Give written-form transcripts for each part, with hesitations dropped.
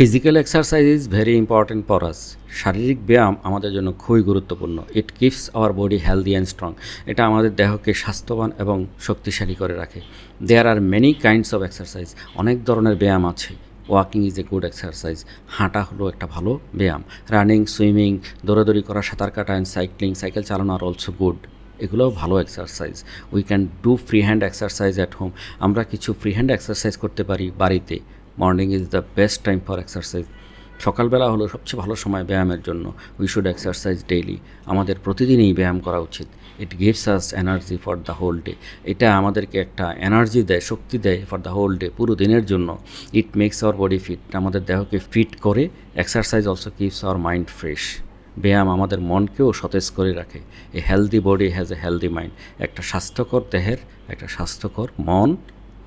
Physical exercise is very important for us. শারীরিক ব্যায়াম আমাদের জন্য খুবই গুরুত্বপূর্ণ। It keeps our body healthy and strong. এটা আমাদের দেহকে স্বাস্থ্যবান এবং শক্তিশালী করে রাখে। There are many kinds of exercise. অনেক ধরনের ব্যায়াম আছে। Walking is a good exercise. হাঁটা হলো একটা ভালো ব্যায়াম। রানিং, সুইমিং, দৌড়াদৌড়ি করা, সাঁতার কাটা অ্যান্ড সাইক্লিং, সাইকেল চালানো আর অলসো গুড। এগুলোও ভালো exercise. We can do free hand exercise at home. আমরা কিছু ফ্রি হ্যান্ড এক্সারসাইজ করতে পারি বাড়িতে। Morning is the best time for exercise. সকালবেলা হলো সবচেয়ে ভালো সময় ব্যায়ামের জন্য। We should exercise daily. আমাদের প্রতিদিনই ব্যায়াম করা উচিত। It gives us energy for the whole day. এটা আমাদেরকে একটা এনার্জি দেয়, শক্তি দেয় ফর দ্য হোল ডে, পুরো দিনের জন্য। It makes our body fit. আমাদের দেহকে ফিট করে। Exercise also keeps our mind fresh. ব্যায়াম আমাদের মনকেও সতেজ করে রাখে। A healthy body has a healthy mind. একটা স্বাস্থ্যকর দেহের একটা স্বাস্থ্যকর মন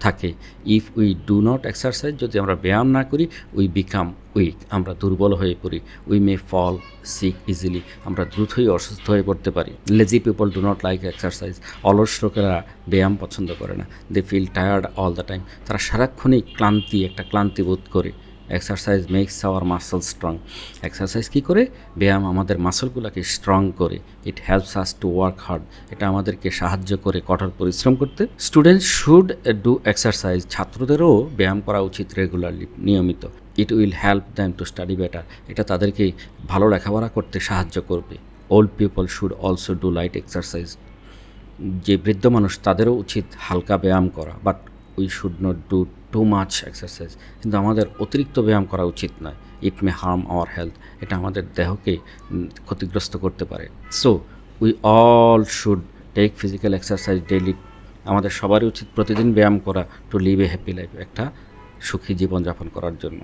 থাকে। If we do not exercise, যদি আমরা ব্যায়াম না করি, উই বিকাম উইক। আমরা দুর্বল হয়ে পড়ি। We may fall sick easily. আমরা দ্রুতই অসুস্থ হয়ে পড়তে পারি। Lazy people do not like exercise. অলস লোকেরা ব্যায়াম পছন্দ করে না। They feel tired all the time. তারা সারাক্ষণই ক্লান্তি বোধ করে। Exercise makes our muscle strong. Exercise কী করে? ব্যায়াম আমাদের মাসলগুলোকে স্ট্রং করে। It helps us to work hard. এটা আমাদেরকে সাহায্য করে কঠোর পরিশ্রম করতে। Students should do exercise. ছাত্রদেরও ব্যায়াম করা উচিত রেগুলারলি, নিয়মিত। It will help them to study better. এটা তাদেরকে ভালো লেখাপড়া করতে সাহায্য করবে। Old people should also do light exercise. যে বৃদ্ধ মানুষ তাদেরও উচিত হালকা ব্যায়াম করা। But we should not do too much exercise. কিন্তু আমাদের অতিরিক্ত ব্যায়াম করা উচিত নয়। It may harm our health. এটা আমাদের দেহকে ক্ষতিগ্রস্ত করতে পারে। So we all should take physical exercise daily. আমাদের সবারই উচিত প্রতিদিন ব্যায়াম করা to live a happy life, একটা সুখী জীবনযাপন করার জন্য।